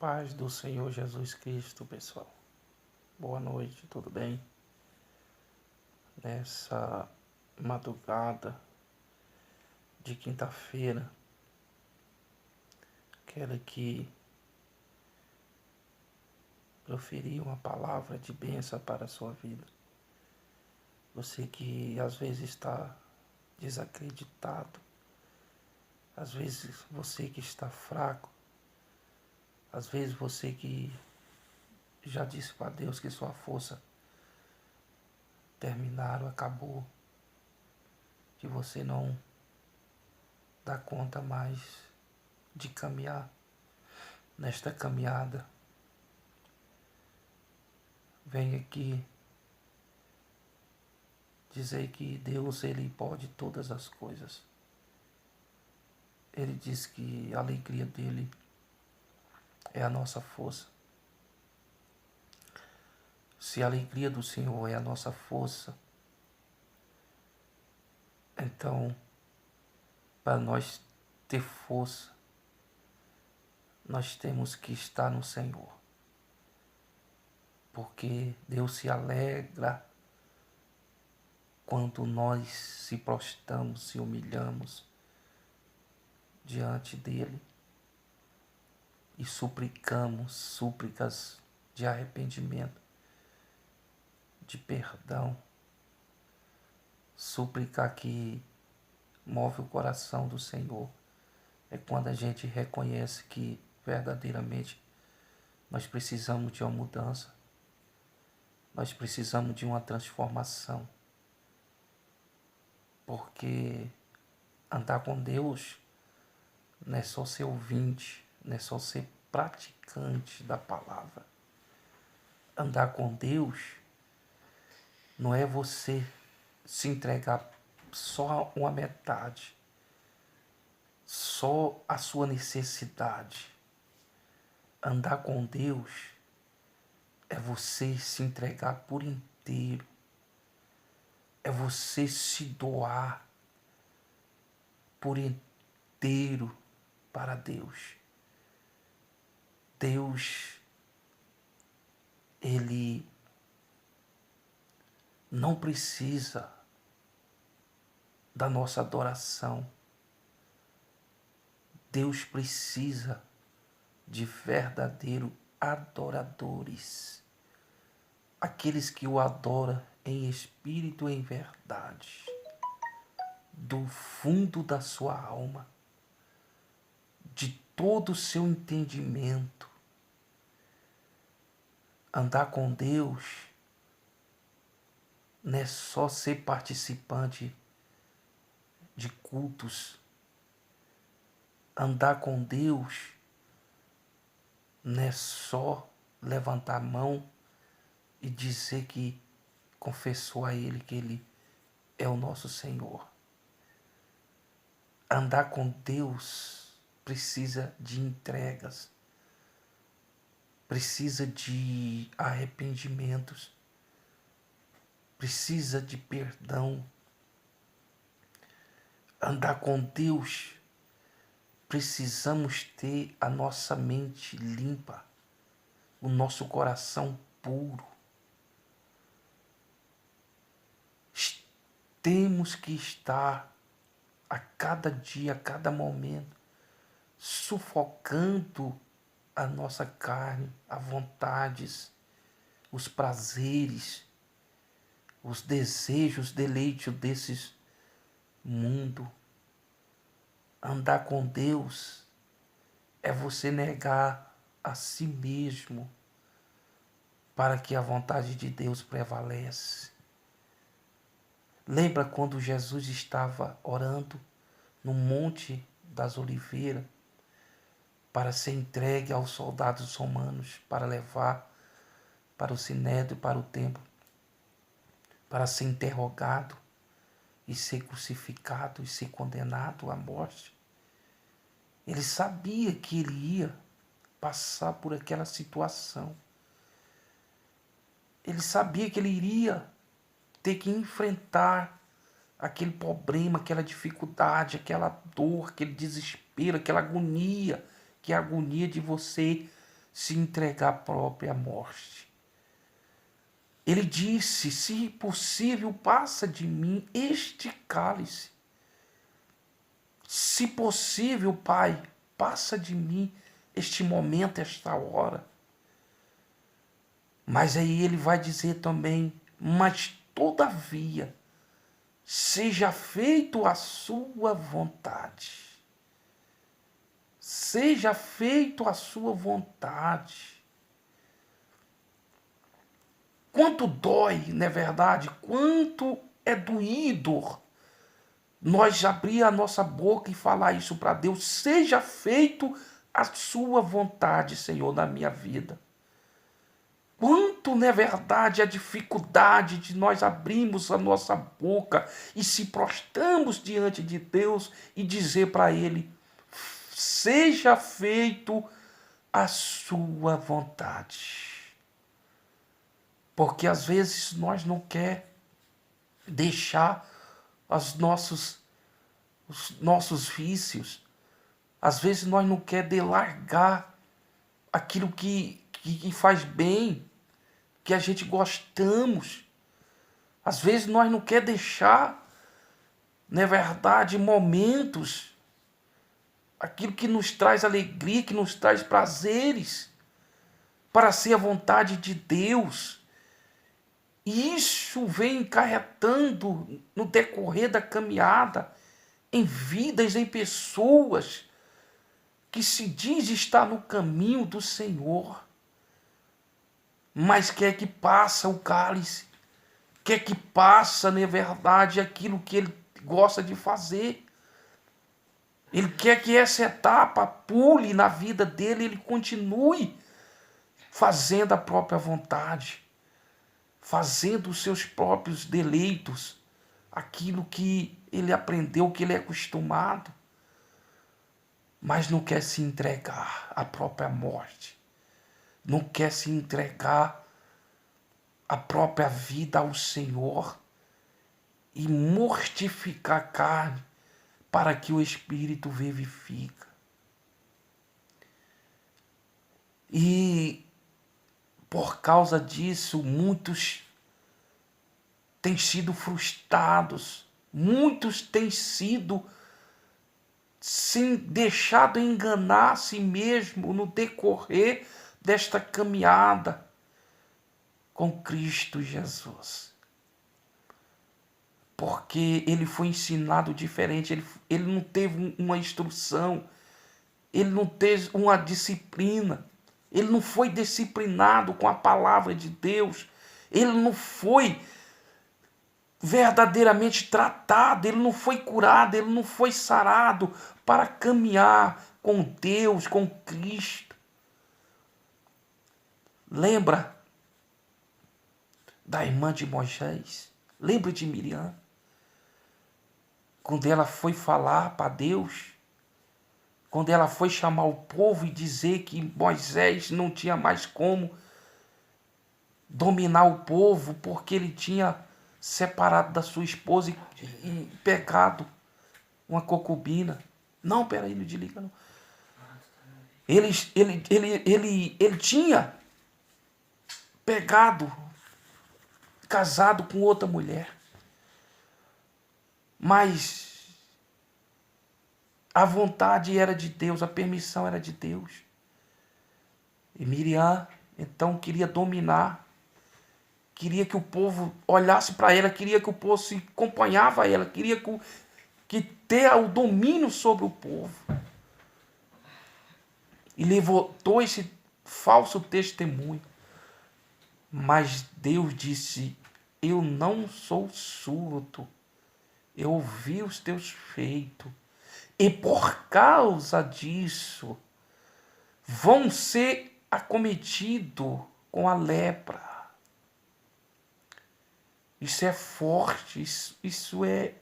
Paz do Senhor Jesus Cristo, pessoal. Boa noite, tudo bem? Nessa madrugada de quinta-feira, quero aqui proferir uma palavra de bênção para a sua vida. Você que às vezes está desacreditado, às vezes você que está fraco, às vezes você que já disse para Deus que sua força terminaram, acabou, que você não dá conta mais de caminhar nesta caminhada. Venho aqui dizer que Deus, Ele pode todas as coisas. Ele diz que a alegria dele é a nossa força. Se a alegria do Senhor é a nossa força, então, para nós ter força, nós temos que estar no Senhor. Porque Deus se alegra quando nós se prostramos, se humilhamos diante dele e suplicamos súplicas de arrependimento, de perdão, súplica que move o coração do Senhor. É quando a gente reconhece que verdadeiramente nós precisamos de uma mudança, nós precisamos de uma transformação, porque andar com Deus não é só ser ouvinte, não é só ser praticante da palavra. Andar com Deus não é você se entregar só uma metade, só a sua necessidade. Andar com Deus é você se entregar por inteiro, é você se doar por inteiro para Deus. Deus, Ele não precisa da nossa adoração. Deus precisa de verdadeiros adoradores. Aqueles que o adoram em espírito e em verdade. Do fundo da sua alma. De todo o seu entendimento. Andar com Deus não é só ser participante de cultos. Andar com Deus não é só levantar a mão e dizer que confessou a Ele que Ele é o nosso Senhor. Andar com Deus precisa de entregas, precisa de arrependimentos, precisa de perdão. Andar com Deus, precisamos ter a nossa mente limpa, o nosso coração puro. Temos que estar a cada dia, a cada momento, sufocando a nossa carne, as vontades, os prazeres, os desejos, deleites desses mundo. Andar com Deus é você negar a si mesmo para que a vontade de Deus prevalece. Lembra quando Jesus estava orando no Monte das Oliveiras para ser entregue aos soldados romanos, para levar para o sinédrio, para o templo, para ser interrogado e ser crucificado e ser condenado à morte? Ele sabia que ele ia passar por aquela situação. Ele sabia que ele iria ter que enfrentar aquele problema, aquela dificuldade, aquela dor, aquele desespero, aquela agonia, que é a agonia de você se entregar à própria morte. Ele disse: se possível, passa de mim este cálice. Se possível, Pai, passa de mim este momento, esta hora. Mas aí ele vai dizer também: mas todavia, seja feito a sua vontade. Seja feito a sua vontade. Quanto dói, não é verdade? Quanto é doído nós abrir a nossa boca e falar isso para Deus. Seja feito a sua vontade, Senhor, na minha vida. Quanto, não é verdade, a dificuldade de nós abrirmos a nossa boca e se prostramos diante de Deus e dizer para Ele: seja feito a sua vontade. Porque às vezes nós não queremos deixar os nossos vícios. Às vezes nós não queremos largar aquilo que faz bem, que a gente gostamos. Às vezes nós não queremos deixar, não é verdade, momentos, aquilo que nos traz alegria, que nos traz prazeres, para ser a vontade de Deus. E isso vem encarretando no decorrer da caminhada, em vidas, em pessoas que se diz estar no caminho do Senhor, mas quer que passa o cálice, quer que passa, na verdade, aquilo que ele gosta de fazer. Ele quer que essa etapa pule na vida dele, ele continue fazendo a própria vontade, fazendo os seus próprios deleitos, aquilo que ele aprendeu, que ele é acostumado, mas não quer se entregar à própria morte, não quer se entregar a própria vida ao Senhor e mortificar a carne para que o Espírito vivifica. E por causa disso, muitos têm sido frustrados, muitos têm sido se deixado enganar a si mesmo no decorrer desta caminhada com Cristo Jesus. Porque ele foi ensinado diferente, ele não teve uma instrução, ele não teve uma disciplina, ele não foi disciplinado com a palavra de Deus, ele não foi verdadeiramente tratado, ele não foi curado, ele não foi sarado para caminhar com Deus, com Cristo. Lembra da irmã de Moisés? Lembra de Miriam? Quando ela foi falar para Deus, quando ela foi chamar o povo e dizer que Moisés não tinha mais como dominar o povo, porque ele tinha separado da sua esposa e pegado uma concubina. Não, peraí, não desliga não. Ele tinha pegado, casado com outra mulher. Mas a vontade era de Deus, a permissão era de Deus. E Miriam, então, queria dominar, queria que o povo olhasse para ela, queria que o povo se acompanhava a ela, queria que ter o domínio sobre o povo. E levantou esse falso testemunho. Mas Deus disse: eu não sou surdo, eu ouvi os teus feitos, e por causa disso vão ser acometidos com a lepra. Isso é forte, isso é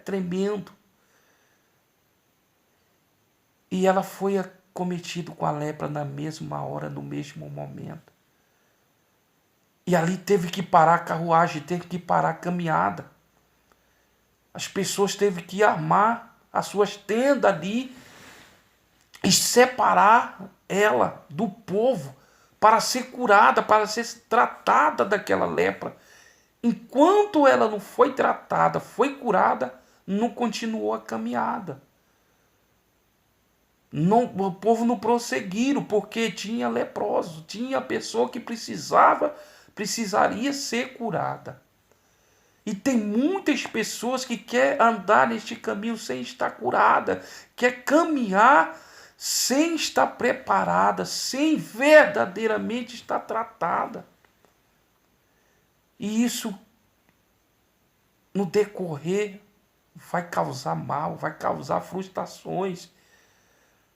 tremendo. E ela foi acometida com a lepra na mesma hora, no mesmo momento. E ali teve que parar a carruagem, teve que parar a caminhada. As pessoas teve que armar as suas tendas ali e separar ela do povo para ser curada, para ser tratada daquela lepra. Enquanto ela não foi tratada, foi curada, não continuou a caminhada. Não, o povo não prosseguiram, porque tinha leproso, tinha pessoa que precisaria ser curada. E tem muitas pessoas que querem andar neste caminho sem estar curada, quer caminhar sem estar preparada, sem verdadeiramente estar tratada. E isso, no decorrer, vai causar mal, vai causar frustrações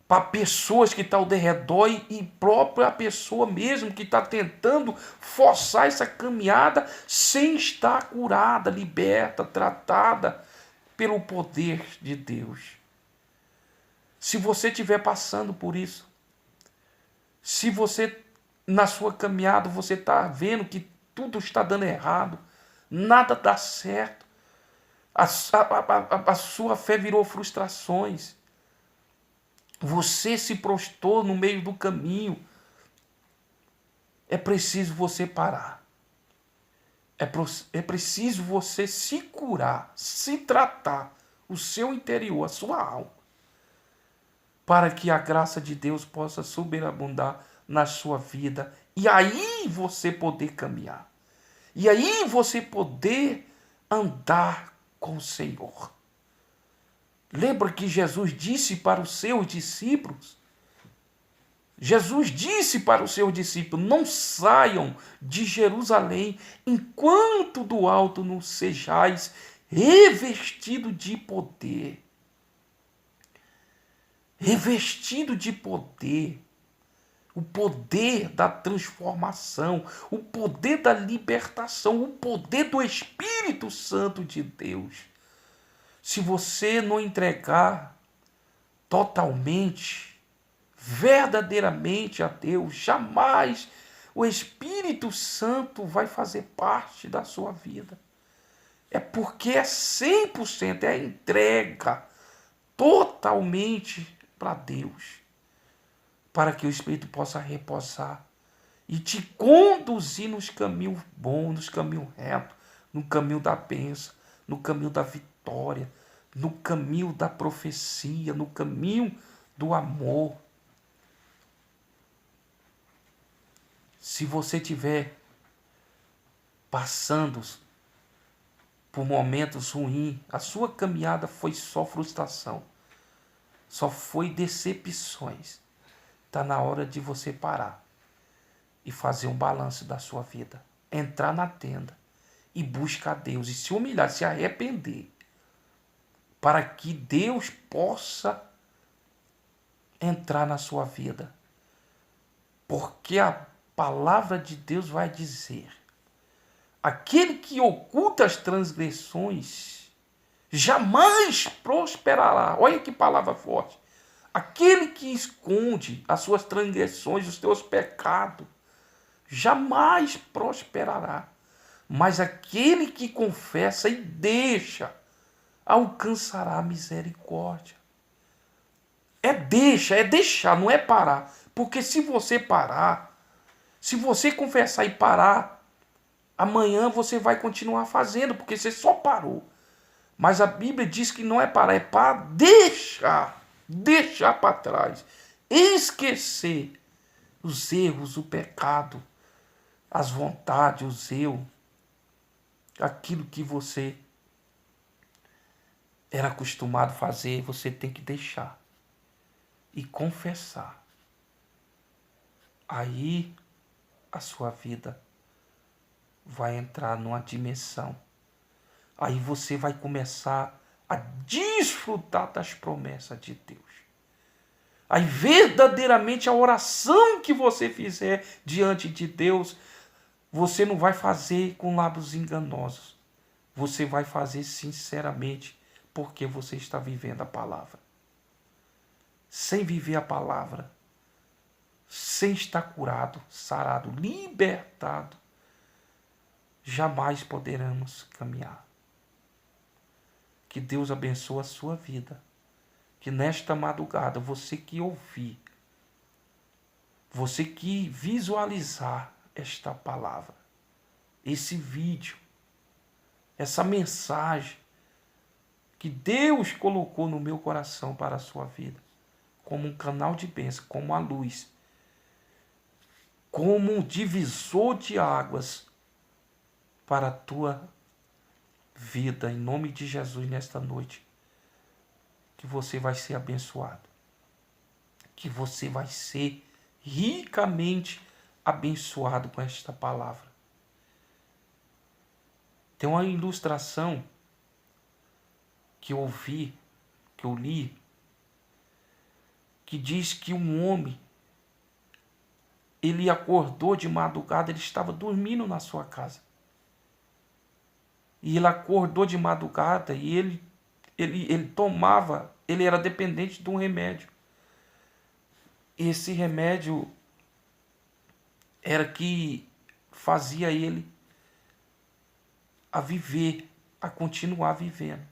para pessoas que estão ao redor e própria pessoa mesmo que está tentando forçar essa caminhada sem estar curada, liberta, tratada pelo poder de Deus. Se você estiver passando por isso, se você na sua caminhada você está vendo que tudo está dando errado, nada dá certo, a sua fé virou frustrações, você se prostrou no meio do caminho, é preciso você parar. É preciso você se curar, se tratar, o seu interior, a sua alma, para que a graça de Deus possa superabundar na sua vida. E aí você poder caminhar. E aí você poder andar com o Senhor. Lembra que Jesus disse para os seus discípulos? Jesus disse para os seus discípulos: não saiam de Jerusalém enquanto do alto não sejais revestido de poder. Revestido de poder. O poder da transformação, o poder da libertação, o poder do Espírito Santo de Deus. Se você não entregar totalmente, verdadeiramente a Deus, jamais o Espírito Santo vai fazer parte da sua vida. É porque é 100%, é a entrega totalmente para Deus, para que o Espírito possa repousar e te conduzir nos caminhos bons, nos caminhos retos, no caminho da bênção, no caminho da vitória, no caminho da profecia, no caminho do amor. Se você estiver passando por momentos ruins, a sua caminhada foi só frustração, só foi decepções. Está na hora de você parar e fazer um balanço da sua vida. Entrar na tenda e buscar Deus e se humilhar, se arrepender, para que Deus possa entrar na sua vida. Porque a palavra de Deus vai dizer: aquele que oculta as transgressões jamais prosperará. Olha que palavra forte. Aquele que esconde as suas transgressões, os teus pecados, jamais prosperará. Mas aquele que confessa e deixa, alcançará a misericórdia. É deixar, não é parar. Porque se você parar, se você confessar e parar, amanhã você vai continuar fazendo, porque você só parou. Mas a Bíblia diz que não é parar, é para deixar para trás, esquecer os erros, o pecado, as vontades, os eu, aquilo que você era acostumado a fazer, você tem que deixar e confessar. Aí a sua vida vai entrar numa dimensão. Aí você vai começar a desfrutar das promessas de Deus. Aí verdadeiramente a oração que você fizer diante de Deus, você não vai fazer com lábios enganosos. Você vai fazer sinceramente, porque você está vivendo a palavra. Sem viver a palavra, sem estar curado, sarado, libertado, jamais poderemos caminhar. Que Deus abençoe a sua vida. Que nesta madrugada, você que ouvir, Você que visualizar esta palavra, esse vídeo, essa mensagem que Deus colocou no meu coração para a sua vida, como um canal de bênção, como a luz, como um divisor de águas para a tua vida, em nome de Jesus, nesta noite, que você vai ser abençoado, que você vai ser ricamente abençoado com esta palavra. Tem uma ilustração que eu ouvi, que eu li, que diz que um homem, ele acordou de madrugada, ele estava dormindo na sua casa. E ele acordou de madrugada e ele tomava, ele era dependente de um remédio. Esse remédio era que fazia ele a viver, a continuar vivendo.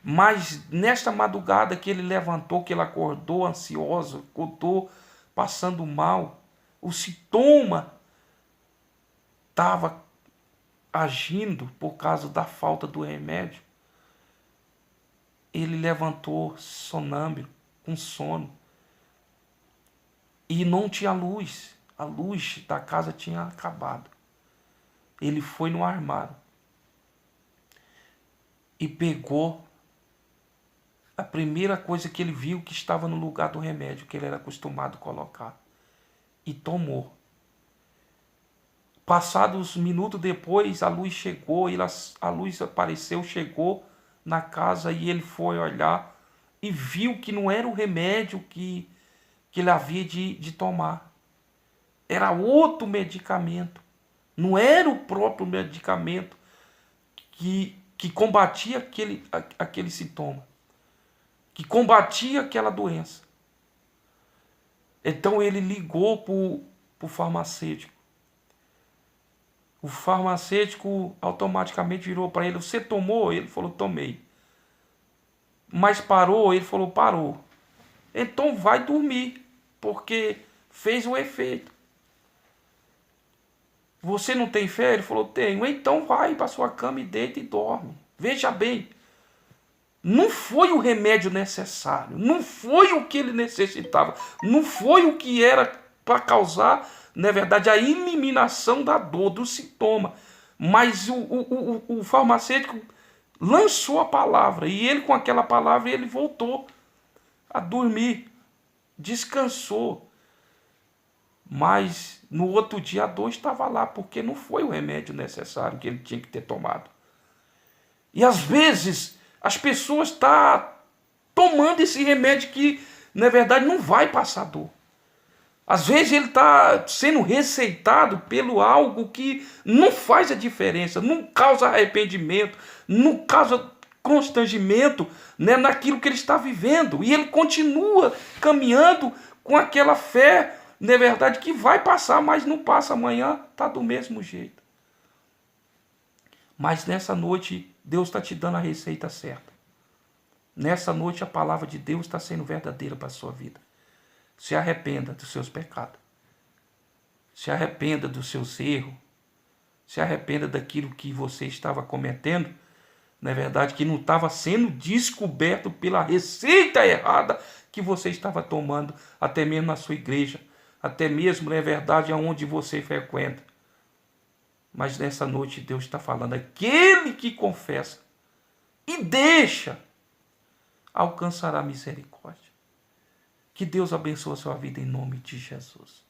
Mas nesta madrugada que ele levantou, que ele acordou ansioso, acordou passando mal, o sintoma estava agindo por causa da falta do remédio. Ele levantou sonâmbulo, com sono, e não tinha luz. A luz da casa tinha acabado. Ele foi no armário e pegou a primeira coisa que ele viu que estava no lugar do remédio que ele era acostumado a colocar, e tomou. Passados minutos depois, a luz chegou, a luz apareceu, chegou na casa, e ele foi olhar e viu que não era o remédio que ele havia de tomar. Era outro medicamento. Não era o próprio medicamento que combatia aquele sintoma, que combatia aquela doença. Então ele ligou para o farmacêutico. O farmacêutico automaticamente virou para ele: você tomou? Ele falou: tomei. Mas parou? Ele falou: parou. Então vai dormir, porque fez o efeito. Você não tem fé? Ele falou: tenho. Então vai para sua cama e deita e dorme. Veja bem, não foi o remédio necessário, não foi o que ele necessitava, não foi o que era para causar, na verdade, a eliminação da dor, do sintoma. Mas o farmacêutico lançou a palavra, e ele, com aquela palavra, ele voltou a dormir, descansou. Mas no outro dia a dor estava lá, porque não foi o remédio necessário que ele tinha que ter tomado. E às vezes as pessoas estão tomando esse remédio que, na verdade, não vai passar dor. Às vezes ele está sendo receitado pelo algo que não faz a diferença, não causa arrependimento, não causa constrangimento, né, naquilo que ele está vivendo. E ele continua caminhando com aquela fé, na verdade, que vai passar, mas não passa amanhã, está do mesmo jeito. Mas nessa noite, Deus está te dando a receita certa. Nessa noite, a palavra de Deus está sendo verdadeira para a sua vida. Se arrependa dos seus pecados. Se arrependa dos seus erros. Se arrependa daquilo que você estava cometendo, na verdade, que não estava sendo descoberto pela receita errada que você estava tomando, até mesmo na sua igreja, até mesmo, na verdade, aonde você frequenta. Mas nessa noite Deus está falando: aquele que confessa e deixa, alcançará misericórdia. Que Deus abençoe a sua vida em nome de Jesus.